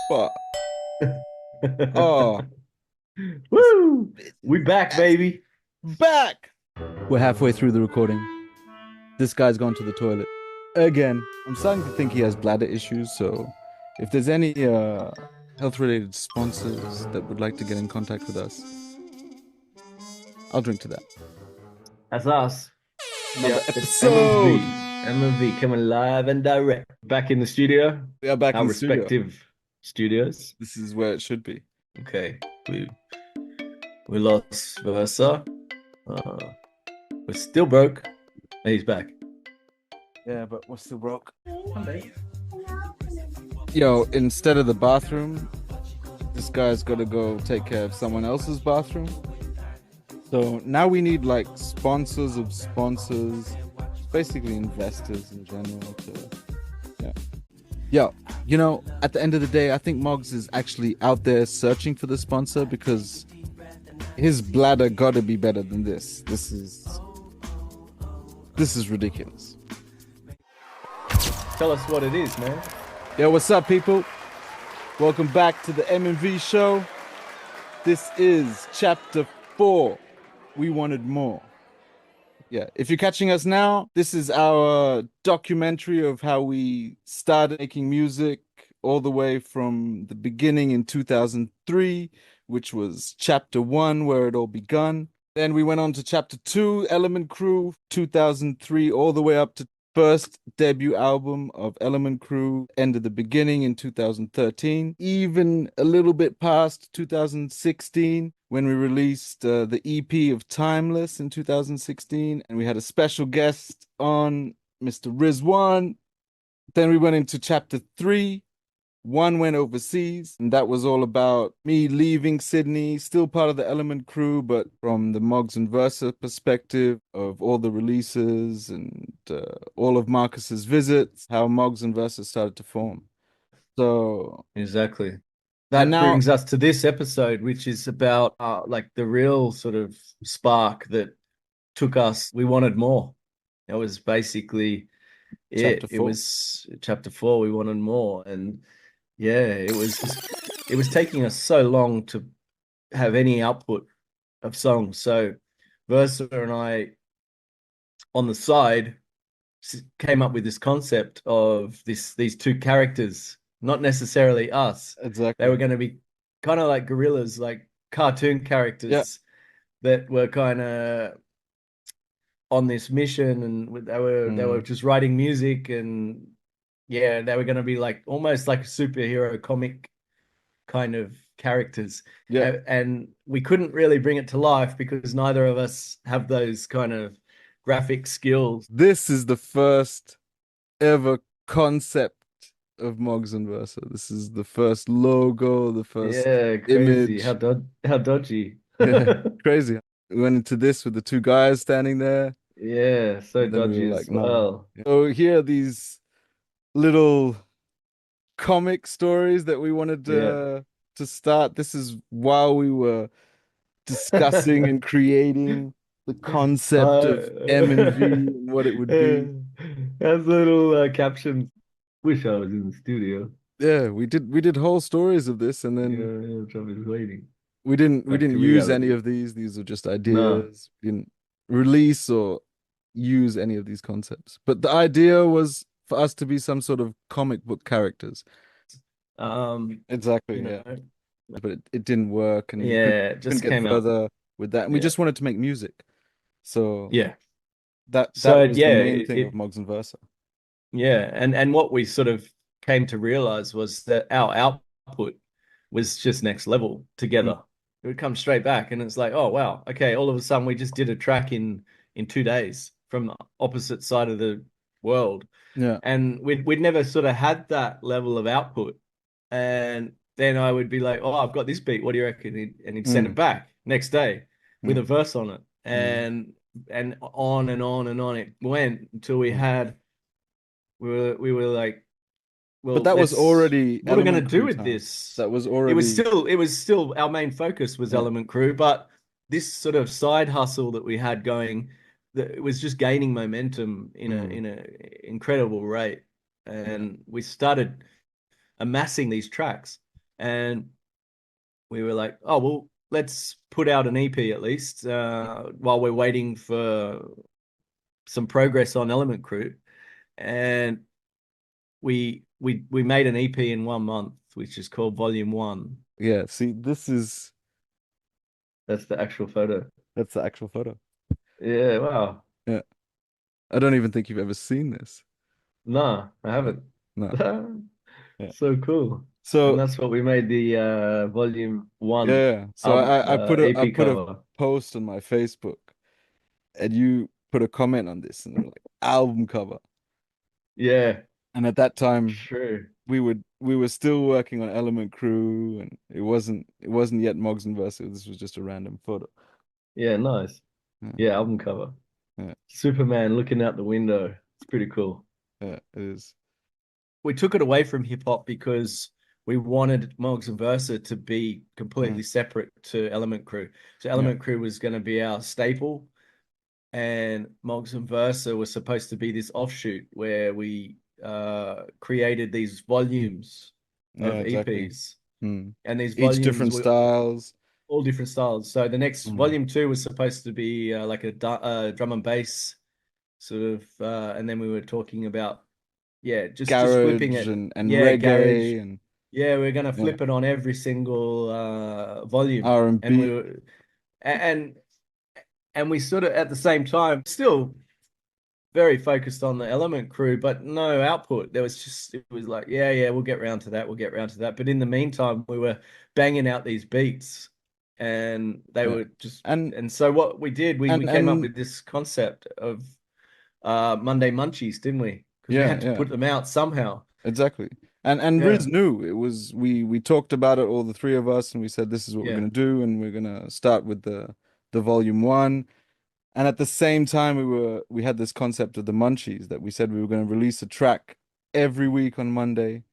Fuck. Oh, Woo! We back, baby. back. We're halfway through the recording. This guy's gone to the toilet again. I'm starting to think he has bladder issues. So, if there's any health-related sponsors that would like to get in contact with us, I'll drink to that. That's us. Another It's episode. M&V. M&V coming live and direct. Back in the studio, We are back our in the studio. respective studios. This is where it should be. Okay, we lost Versa. Uh, we're still broke. And he's back. Yeah, but we're still broke. Yo, instead of the bathroom, this guy's got to go take care of someone else's bathroom. So now we need like sponsors of sponsors, basically investors in general. Yeah. Yo, at the end of the day, I think MOGz is actually out there searching for the sponsor because his bladder got to be better than this. This is ridiculous. Tell us what it is, man. Yo, what's up, people? Welcome back to the M&V Show. This is chapter 4. We wanted more. Yeah, if you're catching us now, this is our documentary of how we started making music all the way from the beginning in 2003, which was chapter 1, where it all begun. Then we went on to chapter 2, Element Crew, 2003, all the way up to first debut album of Element Crew, End of the Beginning in 2013, even a little bit past 2016 when we released the EP of Timeless in 2016, and we had a special guest on, Mr. Rizwan. Then we went into chapter 3. One went overseas, and that was all about me leaving Sydney, still part of the Element Crew, but from the MOGz VERSA perspective of all the releases and all of Marcus's visits, how MOGz VERSA started to form. So, Exactly. and That now, brings us to this episode, which is about like the real sort of spark that took us. We wanted more. That was basically chapter it. It 4. was chapter 4. We wanted more, and yeah, it was taking us so long to have any output of songs. So Versa and I, on the side, came up with this concept of these two characters, not necessarily us. They Exactly. were going to be kind of like gorillas, like cartoon Yeah. characters that were kind of on this mission, and they were Mm. just writing music, and yeah, they were going to be like almost like superhero comic kind of characters. Yeah. And we couldn't really bring it to life because neither of us have those kind of graphic skills. This is the first ever concept of MOGz VERSA. This is the first logo, the first Yeah, crazy. image. How dodgy. Yeah, crazy. We went into this with the two guys standing there, Yeah, so and then we were dodgy like, as no. well. So here are these little comic stories that we wanted Yeah. to start. This is while we were discussing and creating the concept Uh, of M&V and what it would be. Has little captions. Wish I was in the studio. Yeah, we did whole stories of this, and Yeah, then yeah, Trevor's waiting. we Back didn't to use any reality. of these. These are just No. ideas. We didn't release or use any of these concepts. But the idea was for us to be some sort of comic book characters. You Exactly, know, yeah. But it didn't work, and we yeah, it couldn't just get came out. further with that. And we Yeah. just wanted to make music. So Yeah. that So was the yeah, main thing of MOGz VERSA. yeah, and what we sort of came to realize was that our output was just next level Mm, together. It would come straight back, and it's like, oh wow, okay, all of a sudden we just did a track in 2 days from the opposite side of the world, yeah. and we'd never sort of had that level of output. And then I would be like, oh, I've got this beat. What do you reckon? And he'd send it Mm, back next day with mm, a verse on it, mm. and on and on and on it went until we were like, But well, that was let's already what are we gonna Element do Crew with time. this? That was It was already, still it was still our main focus was yeah. Element Crew, but this sort of side hustle that we had going, that it was just gaining momentum Mm, in a incredible rate, yeah. and we started amassing these tracks. and we were like, oh well, let's put out an EP at least while we're waiting for some progress on Element Crew. And we made an EP in 1 month, which is called Volume 1. Yeah, see, that's the actual photo. That's the actual photo. Yeah, wow. Yeah. I don't even think you've ever seen this. No, I haven't. No. Yeah. So cool. So and that's what we made the Volume 1. Yeah. So I put EP a cover. post on my Facebook, and you put a comment on this, and like album cover. Yeah. And at that time, True. we were still working on Element Crew, and it wasn't yet MOGz VERSA. This was just a random photo. Yeah, nice. Yeah, album cover. Yeah. Superman looking out the window. It's pretty cool. Yeah, it is. We took it away from hip hop because we wanted MOGz VERSA to be completely separate to Element Crew. So Element Crew was going to be our staple, and MOGz VERSA was supposed to be this offshoot where we created these volumes of EPs. And these volumes each different styles. All different styles. So the next Volume 2 was supposed to be like a drum and bass sort of, and then we were talking about just flipping it and reggae garage. and we're gonna flip it on every single volume, R&B, and we were, and we sort of at the same time still very focused on the Element Crew, but no output. It was like we'll get round to that. But in the meantime, we were banging out these beats, and they were just and so what we did, we came up with this concept of Monday Munchies, didn't we? Because we had to put them out somehow. Exactly. And Riz knew it was, we talked about it, all the three of us, and we said this is what we're gonna do, and we're gonna start with the Volume 1. And at the same time, we had this concept of the Munchies, that we said we were going to release a track every week on Monday.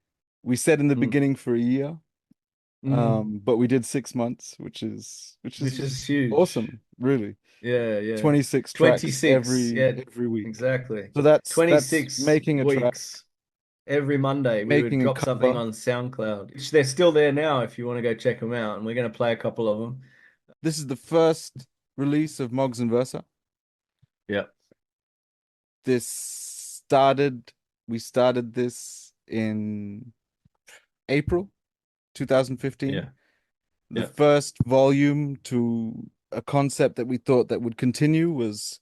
We said in the beginning for a year, but we did 6 months, which is huge, awesome, really. 26 tracks every week, exactly. So that's 26 making a weeks. track Every Monday. We would drop something on SoundCloud, which they're still there now if you want to go check them out, and we're going to play a couple of them. This is the first release of MOGz VERSA. We started this in April 2015. The first volume to a concept that we thought that would continue was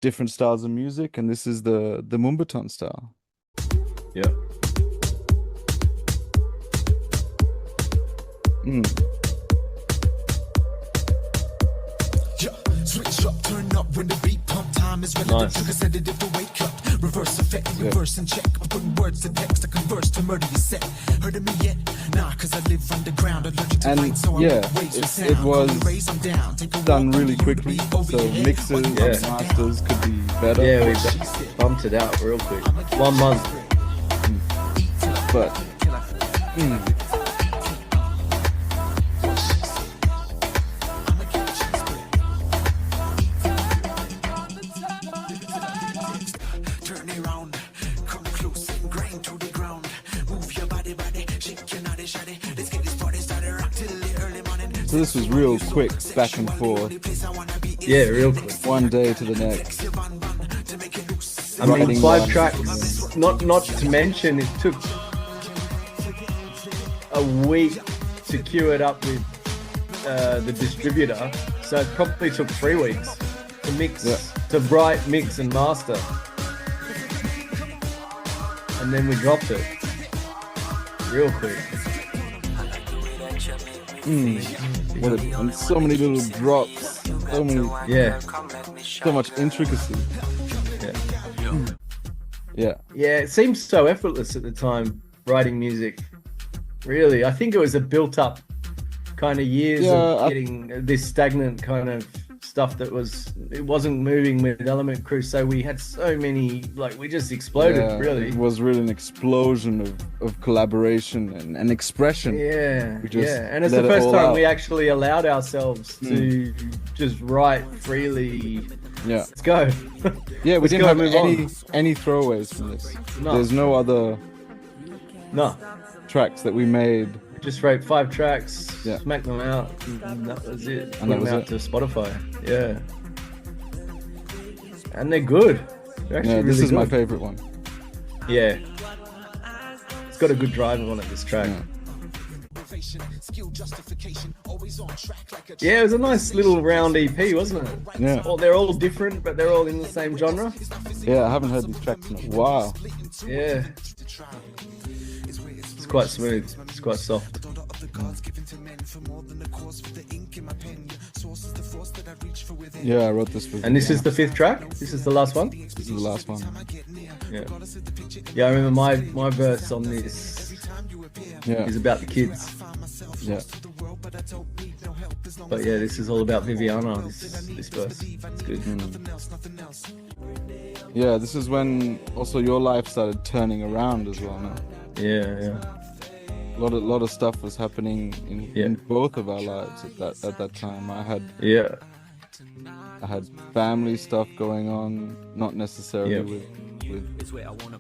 different styles of music, and this is the Moombahton style. Switch up, turn up when the beat pump time is relative to consecutive to wake up. Reverse effect, reverse and check. I'm putting words to text to converse to murder you set. Heard of me yet? Nah, cause I live underground, allergic to light, so it was done really quickly, so mixes and masters could be better. We bumped it out real quick. 1 month. But so this was real quick, back and forth. Real quick. One day to the next. I mean, 5 tracks. Not to mention, it took a week to queue it up with the distributor, so it probably took 3 weeks to mix, to write, mix, and master, and then we dropped it real quick. And so many little drops, so much intricacy. It seems so effortless at the time, writing music. Really, I think it was a built-up kind of years of getting this stagnant kind of stuff that wasn't moving with Element Crew. So we had so many, like, we just exploded. Really, it was really an explosion of collaboration and expression. And it's the first time we actually allowed ourselves to just write freely. Let's go. We didn't have any throwaways from this. There's no other tracks that we made just wrote 5 tracks, Yeah. smacked them out, and that was it. And Put that them was out it. to Spotify. Yeah. And they're good. They're actually Yeah, this really is my good. favorite one. Yeah. It's got a good drive on it, this track. Yeah, it was a nice little round EP, wasn't it? Yeah. Well, they're all different, but they're all in the same genre. Yeah, I haven't heard these tracks in a while. Yeah. It's quite smooth. It's quite soft. Yeah, I wrote this for. And this is the 5th track? This is the last one? This is the last one. Yeah. Yeah, I remember my verse on this Yeah. is about the kids. Yeah. But yeah, this is all about Viviana, this verse. It's good. Yeah, this is when also your life started turning around as well. No? Yeah. A lot of stuff was happening in Yeah. both of our lives at that time. I had Yeah. family stuff going on, not necessarily Yeah. with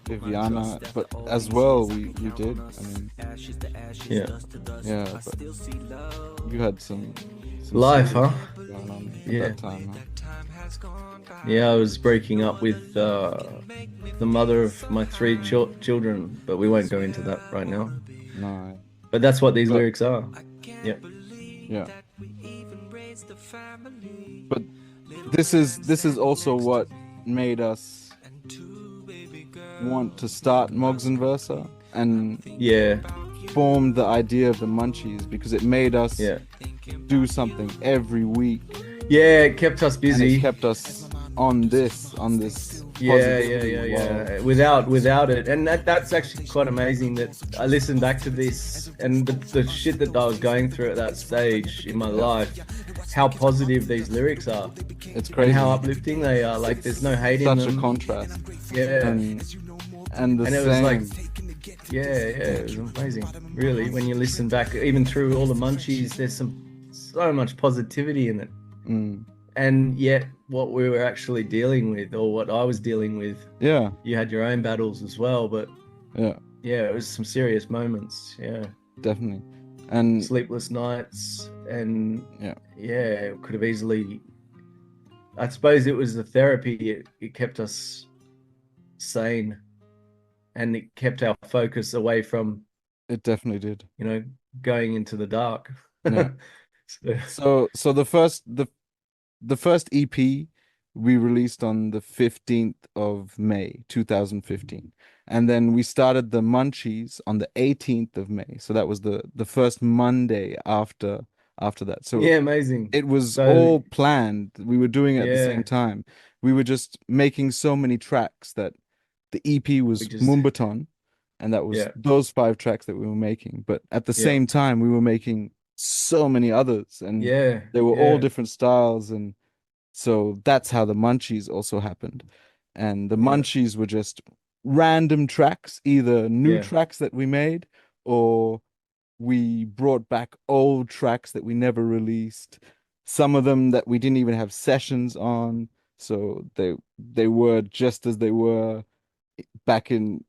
Viviana, but as well we did. I mean, Yeah. yeah, but you had some Life, huh? serious going on at Yeah. that time. Huh? Yeah, I was breaking up with the mother of my 3 children, but we won't go into that right now. No, But that's what these lyrics are. Yeah. yeah. But this is also what made us want to start MOGz VERSA and Yeah. formed the idea of the Munchies, because it made us Yeah. do something every week. Yeah, it kept us And busy. it kept us on this Yeah. positivity while- Without it, and that's actually quite amazing. That I listened back to this and the shit that I was going through at that stage in my life. How positive these lyrics are, It's crazy. and how uplifting they are. Like there's no hate in Such them. a contrast. Yeah, And the and it was same. like, yeah, it was amazing. Really, when you listen back, even through all the Munchies, there's so much positivity in it. Mm. And yet, what we were actually dealing with, or what I was dealing with, Yeah, you had your own battles as well. But yeah, yeah, it was some serious moments. Yeah, definitely. And sleepless nights, and yeah, it could have easily. I suppose it was the therapy. It kept us sane, and it kept our focus away from, it definitely did. going into the dark. Yeah. So, So the first EP we released on the 15th of May 2015, and then we started the Munchies on the 18th of May. So that was the first Monday after that. So yeah, amazing. it was So- all planned. We were doing it at the Yeah. same time. We were just making so many tracks that the EP was We just- Mumbaton, and that was Yeah. those 5 tracks that we were making. But at the Yeah. same time, we were making so many others, and Yeah, they were all yeah. different styles, and so that's how the Munchies also happened. And the Yeah. Munchies were just random tracks, either new Yeah. tracks that we made, or we brought back old tracks that we never released, some of them that we didn't even have sessions on, so they were just as they were back in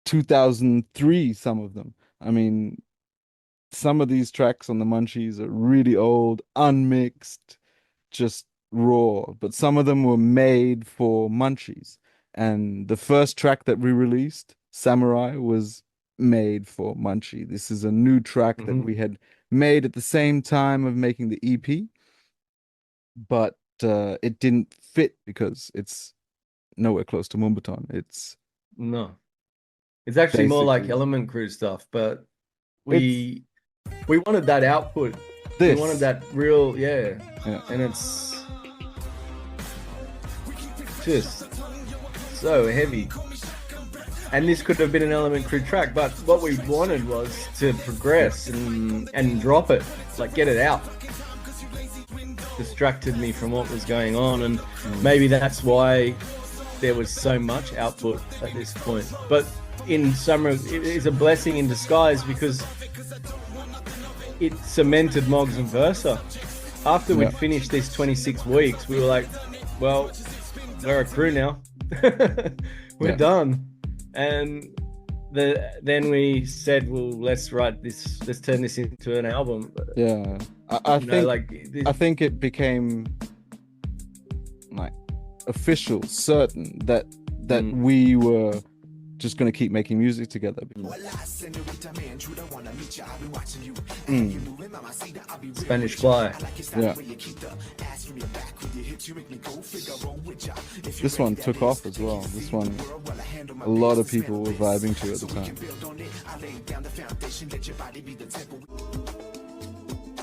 2003, some of them. I mean, some of these tracks on the Munchies are really old, unmixed, just raw, but some of them were made for Munchies. And the first track that we released, Samurai, was made for Munchie. This is a new track that Mhm. we had made at the same time of making the EP, but it didn't fit because it's nowhere close to Mumbaton. It's No, it's actually more like Basically. Element Crew stuff, but we wanted that output. this. We wanted that real, Yeah. and it's just so heavy. And this could have been an Element Crew track, but what we wanted was to progress and drop it, like get it out. Distracted me from what was going on, and maybe that's why there was so much output at this point. But in summer, it is a blessing in disguise because it cemented MOGz VERSA. After we'd Yeah. finished this 26 weeks, we were like, well, we're a crew now. We're Yeah. done. And then we said, well, let's turn this into an album. Yeah, I think it became like official, certain that we were just gonna keep making music together. Spanish Fly. Yeah. This one took off as well. This one, a lot of people were vibing to at the time.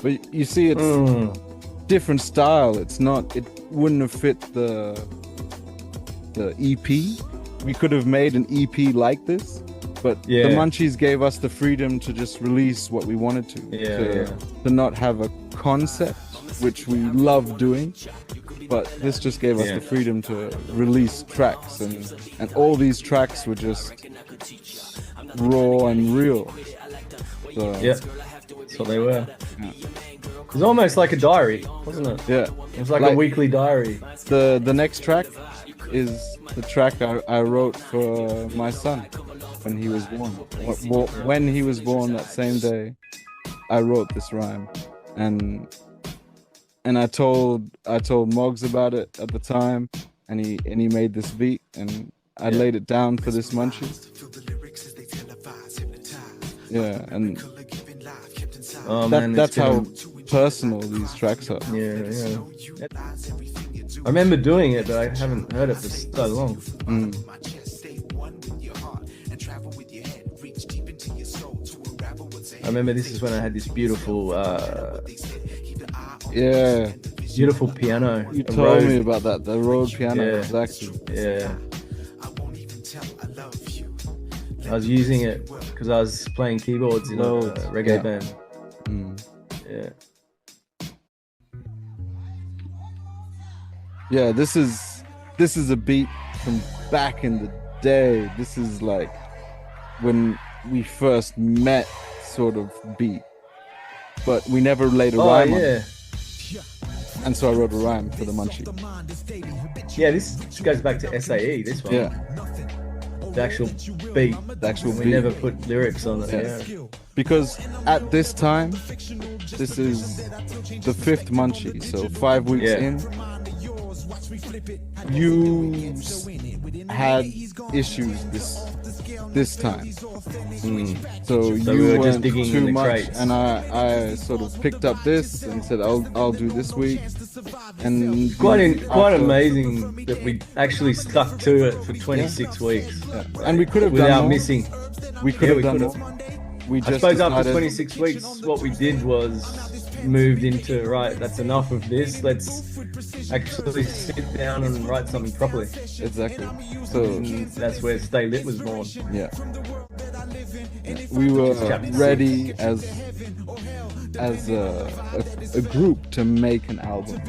But you see, it's different style. It wouldn't have fit the EP. We could have made an EP like this, but the Munchies gave us the freedom to just release what we wanted to not have a concept, which we love doing. But this just gave us the freedom to release tracks, and all these tracks were just raw and real. So, that's what they were. Yeah. It was almost like a diary, wasn't it? Yeah, it was like a weekly diary. The next track is the track I wrote for my son when he was born. When he was born that same day, I wrote this rhyme, and I told MOGz about it at the time, and he made this beat, and I laid it down for this Munchie. Yeah, and that's how personal these tracks are. Yeah. I remember doing it, but I haven't heard it for so long. I remember this is when I had this beautiful piano. You told me about that, the Rode piano. Exactly. Yeah. I was using it because I was playing keyboards in a reggae band. Yeah. Yeah, this is a beat from back in the day. This is like when we first met, sort of beat, but we never laid a rhyme on it. And so I wrote a rhyme for the Munchie. Yeah, this goes back to SAE. This one. Yeah. The actual beat. We never put lyrics on it. Yeah. Because at this time, this is the 5th Munchie, so 5 weeks in. You had issues this time, so you were just weren't digging too in the much, crates. and I sort of picked up this and said I'll do this week, and quite amazing that we actually stuck to it for 26 weeks, and we could have without done more. missing. We could have done more. We just I suppose after decided, 26 weeks, what we did was moved into, right, that's enough of this, let's actually sit down and write something properly. Exactly. So that's where Stay Lit was born. Yeah. We were ready as a group to make an album.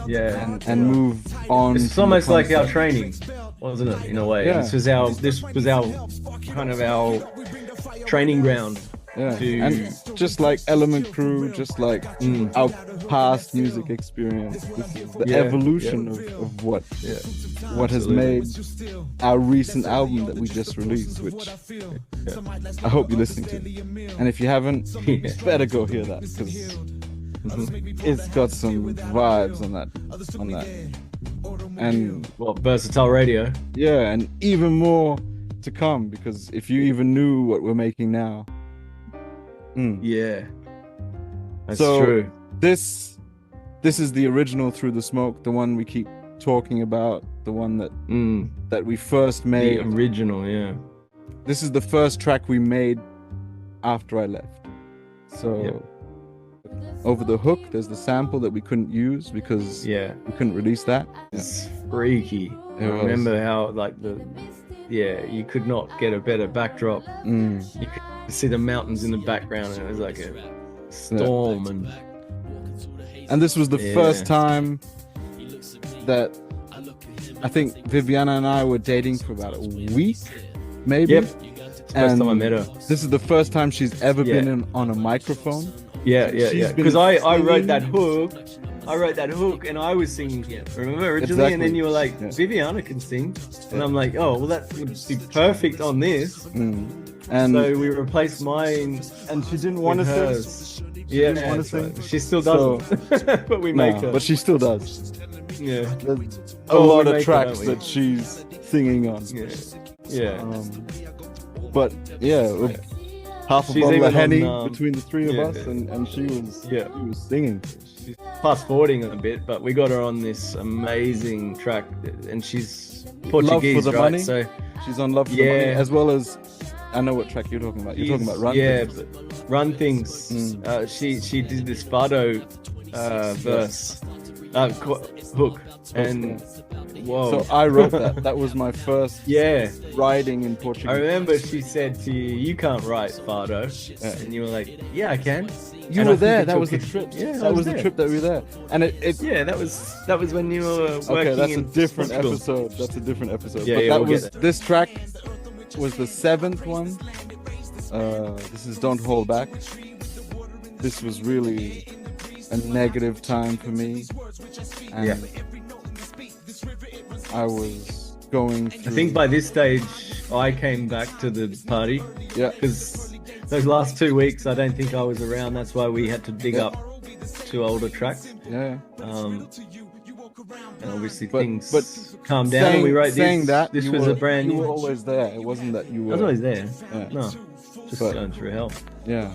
Yeah. And move on. It's almost like our training, wasn't it, in a way? Yeah. This was our kind of our training ground. Yeah, and just like Element Crew, just like our past music experience, this is the evolution of what has made our recent album that we just released, which I hope you're listening to. And if you haven't, better go hear that, because it's got some vibes on that. And Versatile Radio. Yeah, and even more to come, because if you even knew what we're making now. Yeah, that's so true. This is the original Through the Smoke, the one we keep talking about, the one that we first made. The original, yeah. This is the first track we made after I left. So over the hook, there's the sample that we couldn't use because we couldn't release that. It's freaky. I remember how you could not get a better backdrop. You could see the mountains in the background, and it was like a storm. And this was the first time that I think Viviana and I were dating for about a week, maybe. Yep. It's the first time I met her. This is the first time she's ever been on a microphone. Yeah. Because I wrote that hook. I wrote that hook and I was singing it, remember, originally? And then you were like, Yeah. Viviana can sing. And I'm like, oh, well, that would be perfect on this. And So we replaced mine and she didn't want to with sing. hers. Yeah, didn't wanna that's right. sing. She still doesn't. But we make No, her. but she still does. Yeah. There's a Oh, we lot make of her, tracks don't we? that she's singing on. Yeah. Yeah. But yeah, with half a She's bottle even of Henny on, between the three of yeah. us, and she was singing. She's fast forwarding a bit, but we got her on this amazing track, and she's Portuguese, Love for the right? Money. So She's on Love for the Money, as well as I know what track you're talking about. You're talking about Run. Yeah, Things. but Run Things. She did this Fado verse, hook, and whoa. So I wrote that. That was my first Yeah, writing in Portuguese. I remember she said to you, "You can't write Fado," and you were like, "Yeah, I can." You And were I think there. it That took was the it- trip. Yeah, that was the there. trip that we were there. And it Yeah, that was when you were working. okay, that's a in different Portugal. episode. That's a different episode. Yeah, but yeah, that we'll get was there. this track was the 7th one. This is Don't Hold Back. This was really a negative time for me. And Yeah. I was going through I think by this stage, I came back to the party yeah. because those last 2 weeks, I don't think I was around. That's why we had to dig up 2 older tracks. Yeah. And obviously But calmed down. And we wrote saying this. that This you was were, a brand you new. were always there. It wasn't that you I were was always there. Yeah. No, just But- going through hell. Yeah.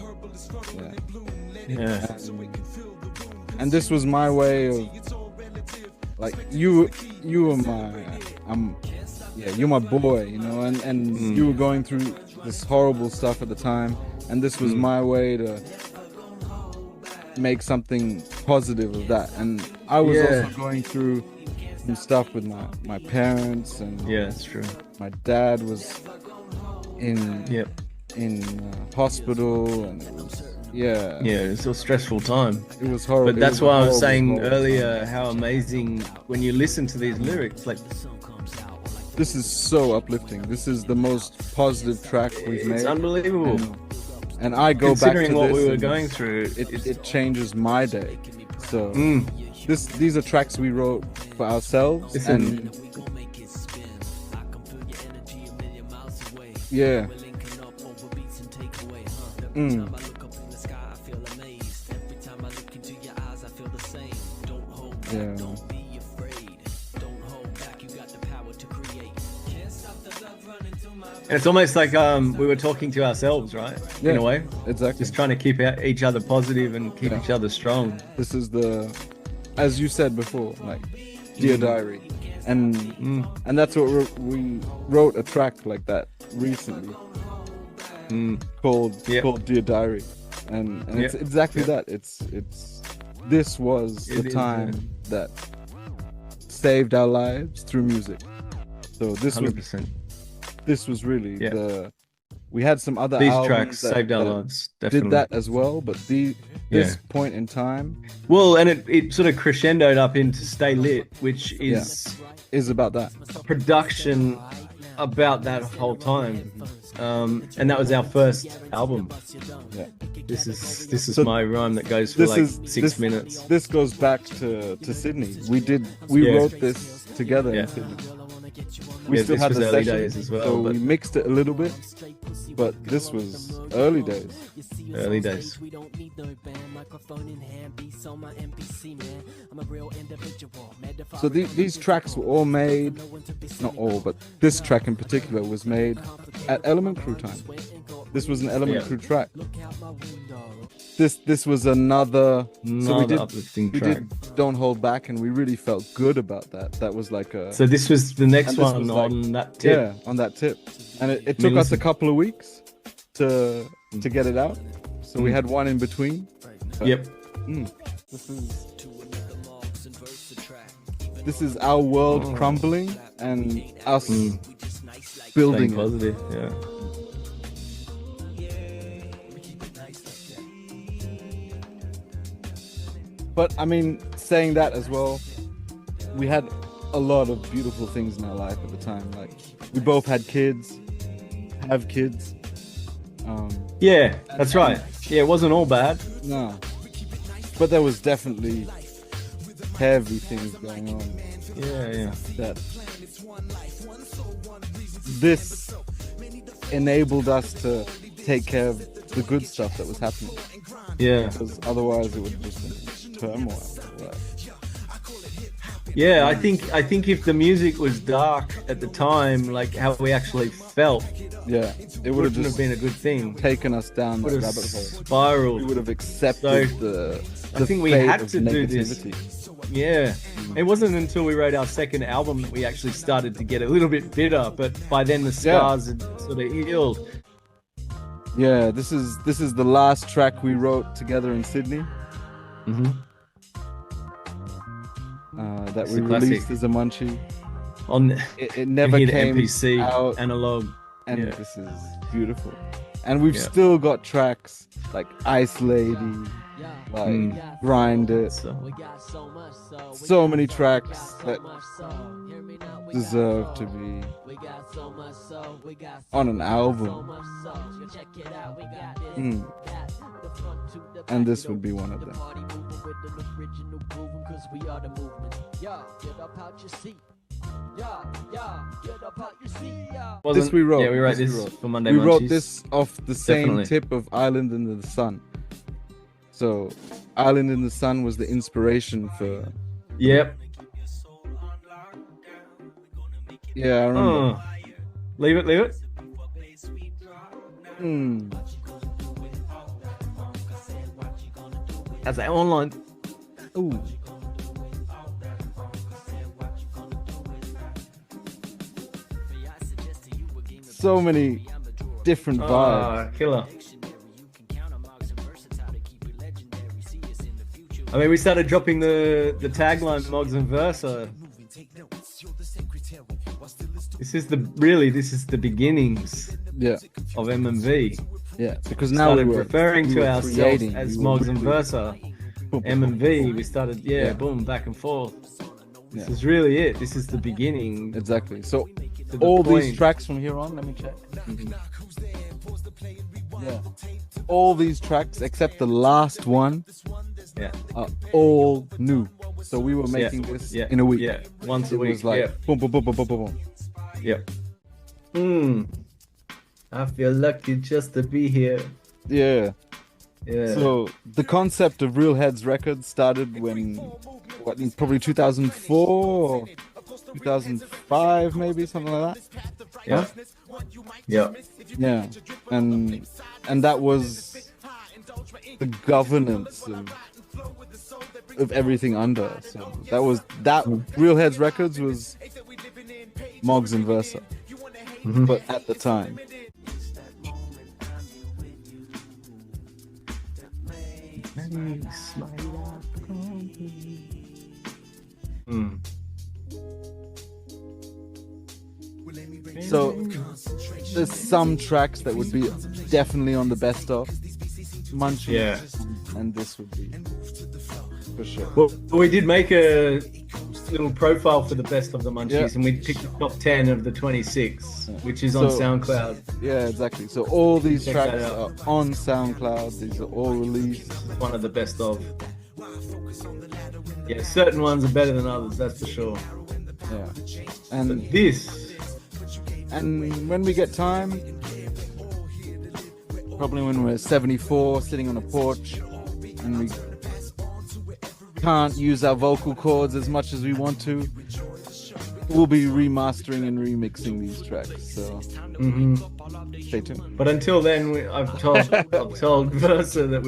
Yeah. And this was my way of like you were you're my boy, you know, and you were going through this horrible stuff at the time, and this was my way to make something positive of that. And I was also going through some stuff with my parents, and Yeah, that's true. my dad was in Yep. hospital, and it was, Yeah, it's a stressful time. it was horrible. But that's It was why I was horrible, saying horrible. earlier how amazing when you listen to these lyrics. Like, This is so uplifting. This is the most positive track we've made. it's unbelievable. And I go back Considering to what this we were and going through, it changes my day. So these are tracks we wrote for ourselves. Listen. And yeah. Yeah. And it's almost like we were talking to ourselves, right? In Yeah, a way, Exactly. just trying to keep each other positive and keep each other strong. This is as you said before, like Dear Diary, and that's what we wrote a track like that recently called Dear Diary, and it's exactly that. It's this was the time that saved our lives through music. So this 100%. was really we had some other These albums tracks that, saved our that lives. Definitely. did that as well, but this point in time Well, and it sort of crescendoed up into Stay Lit, which is is about that. production about that whole time. And that was our first album. Yeah. This is So my rhyme that goes for This like is 6 minutes. This goes back to Sydney. We Yeah. wrote this together in Sydney. We Yeah, still this had was the early session, days as well, so but- we mixed it a little bit. But this was early days. Early days. So these tracks were all made, not all, but this track in particular was made at Element Crew time. This was an Element Crew track. This was another. So we did uplifting we track. did Don't Hold Back, and we really felt good about that. That was like a So this was the next And this one was like- on that tip. yeah, on that tip, and it took us a listen. couple of weeks to get it out. So we had one in between. But Yep. This is our world crumbling and us building Staying it. positive. Yeah. But I mean, saying that as well, we had a lot of beautiful things in our life at the time. Like we both had kids, have kids. Yeah, that's right. Yeah, it wasn't all bad. No, but there was definitely heavy things going on. Yeah. That this enabled us to take care of the good stuff that was happening. Yeah. Because otherwise it would have just been turmoil. Yeah, I think if the music was dark at the time, like how we actually felt, yeah, it would wouldn't have been a good thing. Taken us down that Would have rabbit hole. spiraled. We would have accepted the I think we fate had of to do this. negativity. Yeah, it wasn't until we wrote our second album that we actually started to get a little bit bitter. But by then the scars had sort of healed. Yeah, this is the last track we wrote together in Sydney. Mm-hmm. That It's we a classic. released as a Munchie. It never hit came MPC out, analog, and this is beautiful. And we've still got tracks like Ice Lady, like Grind It. So many tracks that deserve to be on an album. And this would be one of them. This we wrote. Yeah, we wrote this this for Monday We Munchies. wrote this off the same Definitely. tip of Island in the Sun. So Island in the Sun was the inspiration for... Yep. Yeah, I remember. Leave it. That's that online. Ooh. So many different vibes. Killer. I mean, we started dropping the tagline MOGz VERSA. This is the beginnings of M&V. Yeah, because now started we were referring to ourselves creating, as we were MOGz VERSA. M&V, we started, boom, back and forth. This is really it. This is the beginning. Exactly. So to the all point. these tracks from here on, let me check. Yeah. All these tracks except the last one are all new. So we were making this in a week. Yeah, once a It week. was like boom, boom, boom, boom, boom, boom, boom. Yep. I feel lucky just to be here. Yeah. Yeah. So the concept of Real Heads Records started when, in probably 2004 or 2005, maybe something like that. Yeah. Yeah. Yeah. And that was the governance of everything under. So that Real Heads Records was MOGz VERSA. But at the time. So there's some tracks that would be definitely on the best of Munchies, and this would be for sure. Well, we did make a little profile for the best of the Munchies, and we picked the top 10 of the 26, which is on SoundCloud. Yeah, exactly. So all these Check tracks that are out. on SoundCloud. These are all released. One of the best of. Yeah, certain ones are better than others, that's for sure. Yeah, and But this, and when we get time, probably when we're 74, sitting on a porch, and we can't use our vocal cords as much as we want to, we'll be remastering and remixing these tracks. So stay tuned. but until then, I've told Versa that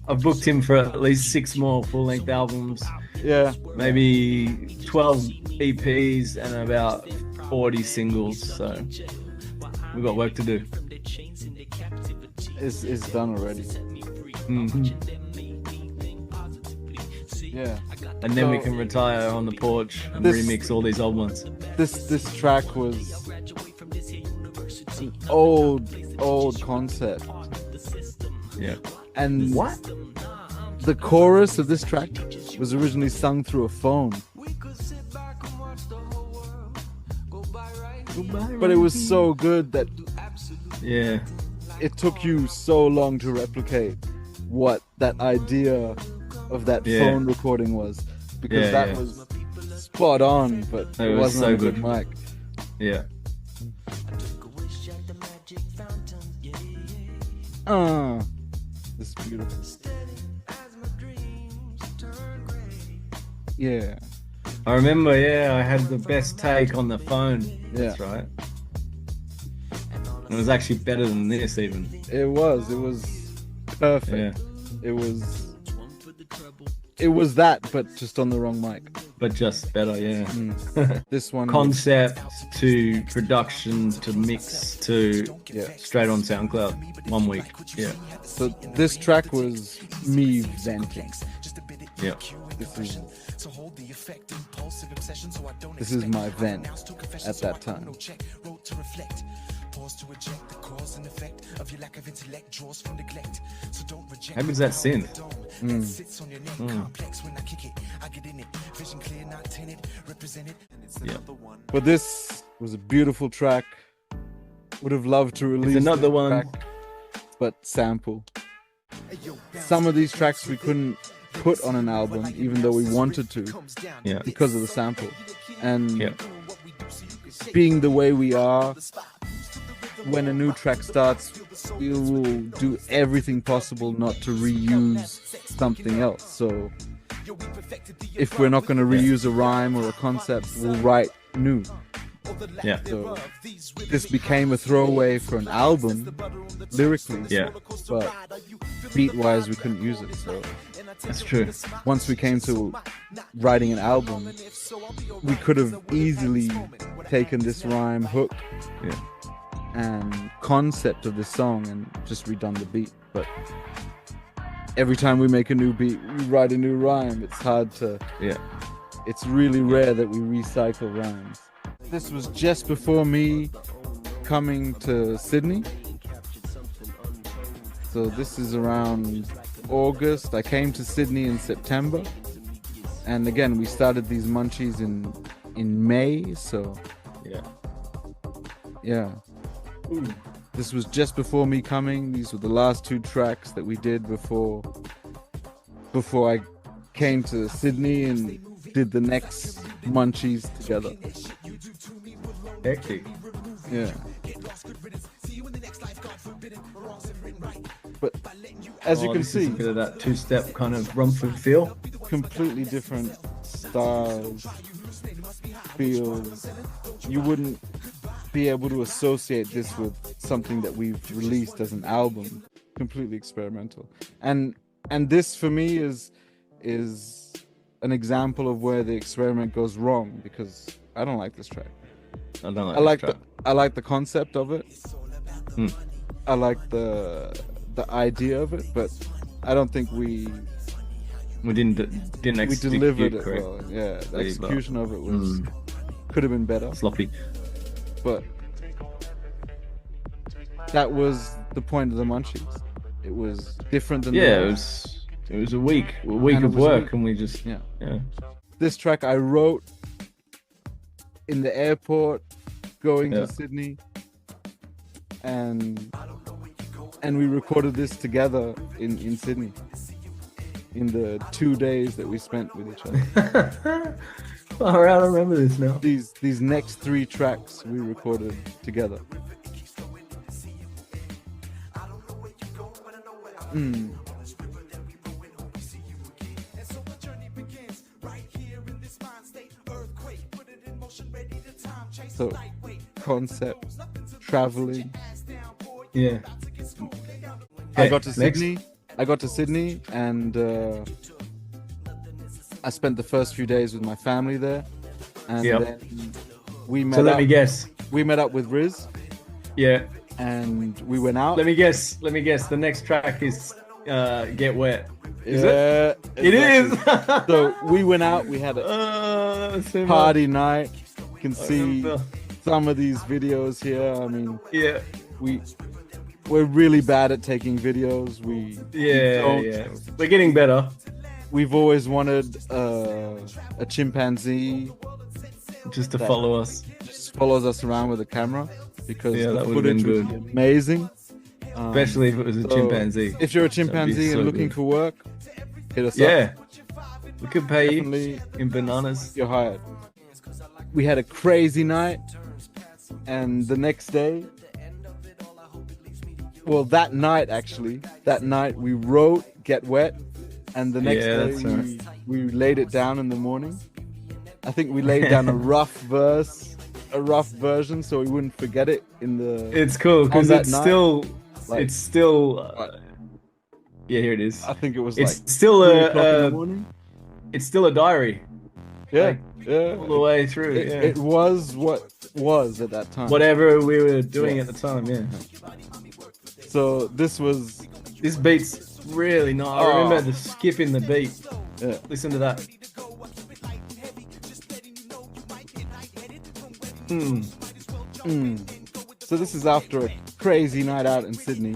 I've booked him for at least 6 more full-length albums. Yeah, Maybe 12 EPs and about 40 singles. So we've got work to do. it's done already. Yeah, And then we can retire on the porch and remix all these old ones. This track was an old concept. Yeah. And the chorus of this track was originally sung through a phone. But it was so good that it took you so long to replicate what that idea of that phone recording was. because that was spot on, but it wasn't so on a good good. mic. Yeah. This is beautiful. Yeah. I remember, I had the best take on the phone. That's right. It was actually better than this even. It was perfect. Yeah. It was that, but just on the wrong mic. But just better, yeah. This one Concept to production to mix to straight on SoundCloud 1 week. Yeah. So this track was me venting. Yeah. This is my vent at that time. How good's that synth? Yeah. But this was a beautiful track. Would have loved to release another this one. track, but sample. Some of these tracks we couldn't put on an album, even though we wanted to, because of the sample. And being the way we are, when a new track starts, we will do everything possible not to reuse something else. So if we're not going to reuse a rhyme or a concept, we'll write new. Yeah. So this became a throwaway for an album, lyrically. Yeah. But beat-wise, we couldn't use it. So That's true. once we came to writing an album, we could have easily taken this rhyme, hook, and concept of the song and just redone the beat. But every time we make a new beat, we write a new rhyme. It's hard to... It's really rare that we recycle rhymes. This was just before me coming to Sydney. So this is around August. I came to Sydney in September. And again, we started these Munchies in May. So yeah. This was just before me coming. These were the last 2 tracks that we did before I came to Sydney and did the next Munchies together. Hectic. Yeah. But as you can This is see, a bit of that 2-step kind of Rumford feel. completely different styles, feels. You wouldn't be able to associate this with something that we've released as an album. Completely experimental. And this for me is an example of where the experiment goes wrong, because I don't like this track. I don't like I like this track. I like the concept of it. I like the idea of it, but I don't think we didn't we delivered it correct. well. Yeah, the execution of it was could have been better. Sloppy. But that was the point of the Munchies. It was different than it was a week of work, and we just This track I wrote in the airport going to Sydney, and we recorded this together in Sydney in the 2 days that we spent with each other. All right, I remember this now. These next 3 tracks we recorded together. So, concept, traveling. Yeah. I got to Sydney and I spent the first few days with my family there, and then we met. So let me guess. We met up with Riz. Yeah. And we went out. Let me guess. The next track is Get Wet. Is it? It is. So we went out. We had a party night. You can see some of these videos here. I mean, we're really bad at taking videos. We're getting better. We've always wanted a chimpanzee just to follow us. Just follows us around with a camera, because the that footage would be amazing. Especially if it was a chimpanzee. If you're a chimpanzee and looking for work, hit us up. We could pay Definitely. you in bananas. You're hired. We had a crazy night, and the next day, well, that night we wrote Get Wet, and the next Yeah, day that's right. we laid it down in the morning. I think we laid down a rough version, so we wouldn't forget it in the. It's cool because that it's night, still, like- it's still. Yeah, here it is. I think it was It's like still 3 o'clock in the a, morning. it's still a diary Yeah, like, yeah. all the way through. Yeah. It was what was at that time. Whatever we were doing Yeah. at the time. Yeah. So this was. This beat's really nice. I Oh. remember the skip in the beat. Yeah. Listen to that. So this is after a crazy night out in Sydney.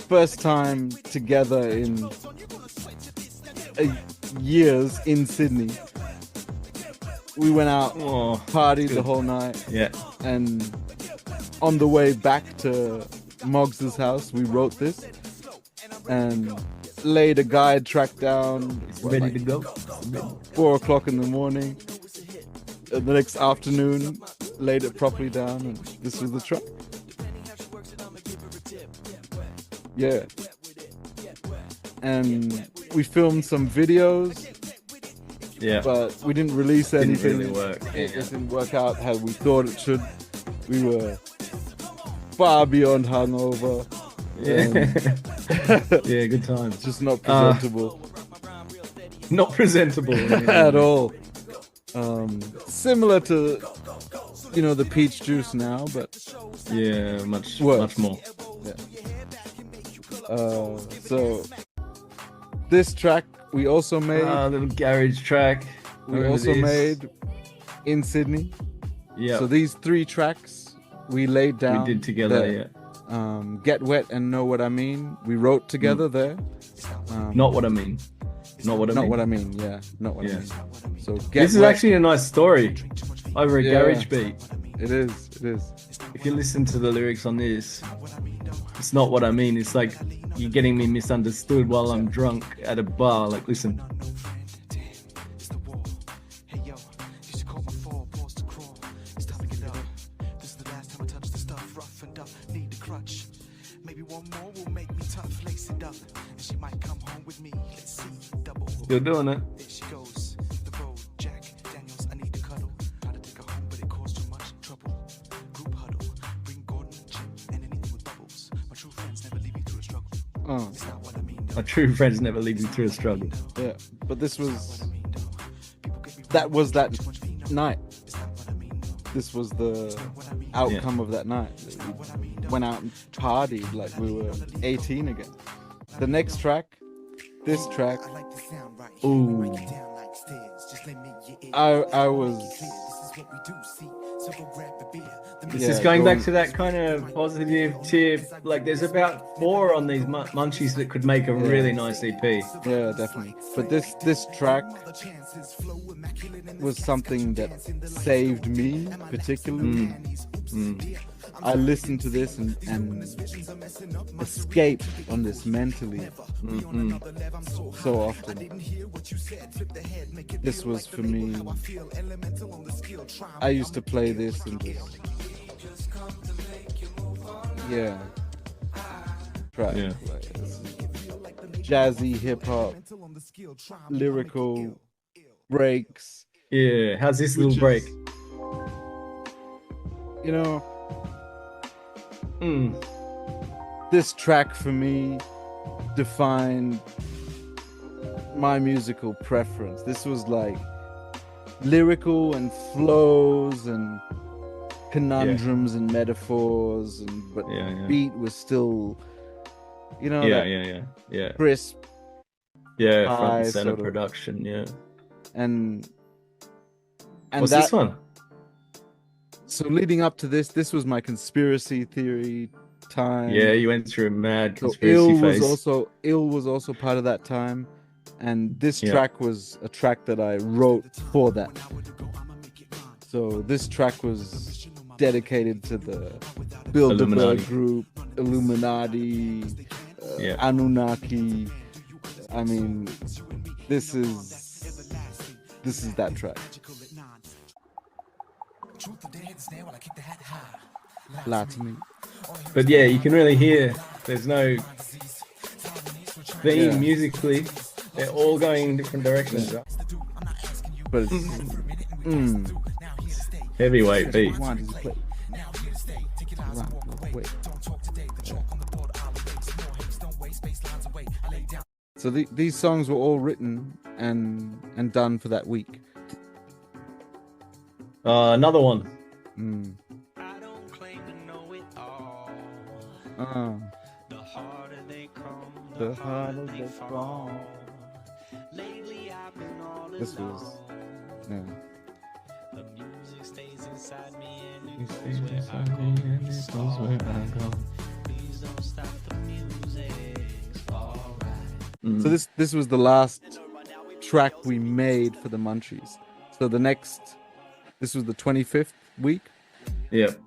First time together in years in Sydney. We went out, Oh, partied the whole night, yeah. and on the way back to MOGz's house, we wrote this and laid a guide track down. Ready to go. 4 o'clock in the morning. The next afternoon, laid it properly down, and this was the track. Yeah. And we filmed some videos, Yeah. but we didn't release anything. really work, It yeah. didn't work out how we thought it should. We were far beyond hungover. Yeah. Yeah, good times. Just not presentable Not presentable. at all. Similar to, the peach juice now, but Yeah, much Worse. more. so this track we also made. Little garage track. We Remember also this? made in Sydney. Yeah. So these 3 tracks we laid down. we did together. there. Yeah. Get Wet and Know What I Mean. We wrote together there. Not what I mean. Not what I Not mean. what I mean. Yeah, not what I Yeah. mean. So Get This is Wet, actually a nice story over a Yeah. garage beat. It is. It is. If you listen to the lyrics on this, it's not what I mean. It's like you're getting me misunderstood while I'm drunk at a bar. Like, listen. You're doing it. Oh, My true friends never leave me through a struggle. yeah. But that was that night. This was the outcome of that night. We went out and partied like we were 18 again. The next track, this track, Ooh. I was. This Yeah, is going go back on. to that kind of positive tip. Like, there's about 4 on these munchies that could make a really nice EP. Yeah, definitely. But this track was something that saved me particularly. I listened to this and escaped on this mentally so often. This was for me. I used to play this and just track. Yeah. Like, jazzy hip hop, lyrical breaks. Yeah, how's this Which little is- break? You know, this track for me defined my musical preference. This was like lyrical and flows and conundrums and metaphors, but Yeah, yeah. beat was still, Yeah, that yeah. crisp. Yeah, front high and center sort of- production, yeah. And What's that, this one? So leading up to this was my conspiracy theory time. Yeah, you went through a mad So conspiracy phase. Ill was also part of that time, and this Yeah. track was a track that I wrote for that. So this track was dedicated to the Bilderberg Illuminati. group, Illuminati, Yeah. Anunnaki. I mean, this is this is that track. Lie to me. But yeah, you can really hear there's no theme musically. They're all going in different directions. Right? But it's Heavyweight beat. Why does he play? Wait. So these songs were all written and done for that week. Another one. The harder they fall. This was, yeah. The music stays inside me and It knows where I go. please don't stop the music. So this was the last track we made for the Munchies. So this was the 25th week. Yep.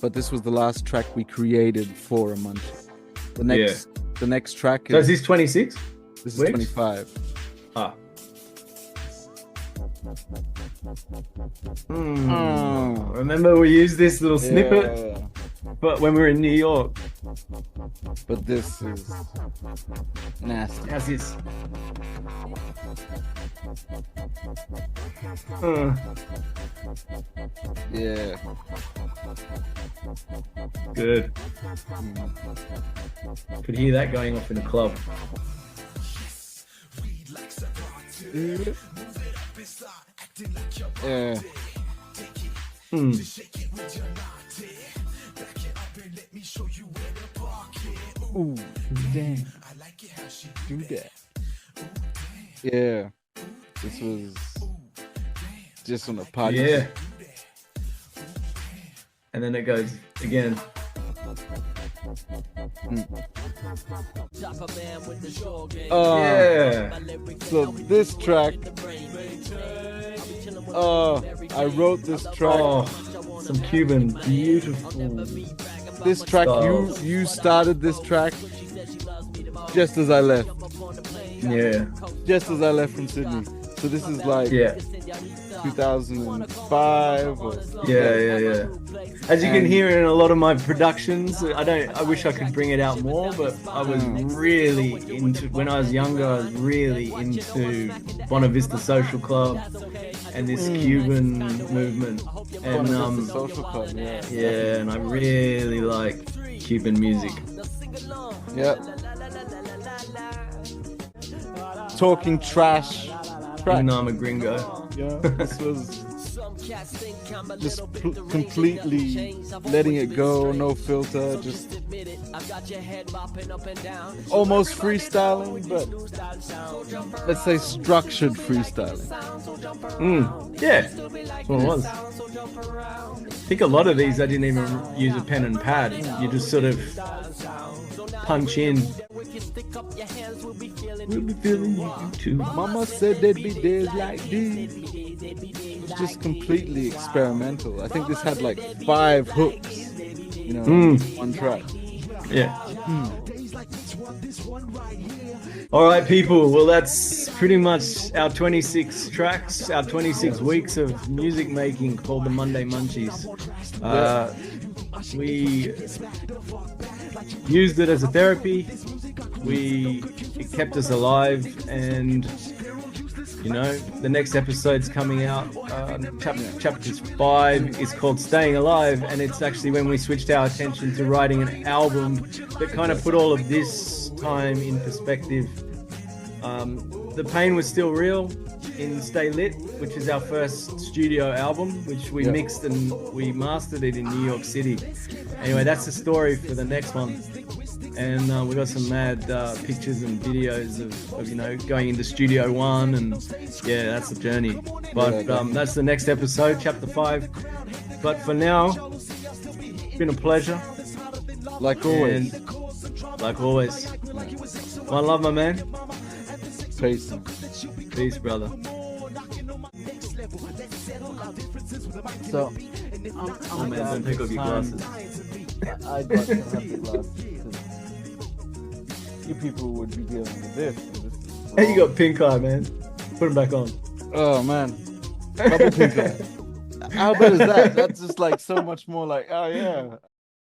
But this was the last track we created for a Munchie. The next track So is this 26? This is weeks? 25. Ah. Remember we used this little snippet, but when we were in New York. But this is nasty. How's this? Yeah. Good. Could hear that going off in a club. Yeah. Ooh, damn. Do that. Yeah. This was just on a party. Yeah. And then it goes again. Yeah. So this track, I wrote this track. Oh, some Cuban, beautiful. This track, you started this track just as I left. Yeah. Just as I left from Sydney. So this is like 2005 or yeah. As you can hear in a lot of my productions, I wish I could bring it out more, but I was really into, when I was younger, I was really into Buena Vista Social Club and this Cuban movement. And Social Club, and I really like Cuban music. Yeah. Talking trash. Even though I'm a gringo. Yeah, this was just completely letting it go, no filter, just almost freestyling, but let's say structured freestyling. Yeah, that's what it was. I think a lot of these I didn't even use a pen and pad. You just sort of punch in. We'll be feeling you too. Mama said there'd be days like these. It was just completely experimental. I think this had like 5 hooks, one track. Yeah. All right, people. Well, that's pretty much our 26 tracks, our 26 weeks of music making called the Monday Munchies. We used it as a therapy. It kept us alive, and the next episode's coming out. Chapter 5 is called Staying Alive, and it's actually when we switched our attention to writing an album that kind of put all of this time in perspective. The pain was still real in Stay Lit, which is our first studio album, which we mixed and we mastered it in New York City. Anyway, that's the story for the next one. And we got some mad pictures and videos of going into Studio 1, and that's the journey. But that's the next episode, Chapter 5. But for now, it's been a pleasure. Like always. One love, my man. Peace. Peace, brother. So, man, don't take off your glasses. I'd like to have the glasses. You people would be dealing with this. Hey, you got pink eye, man. Put them back on. Oh man, double pink eye. How bad is that? That's just like so much more like, oh yeah,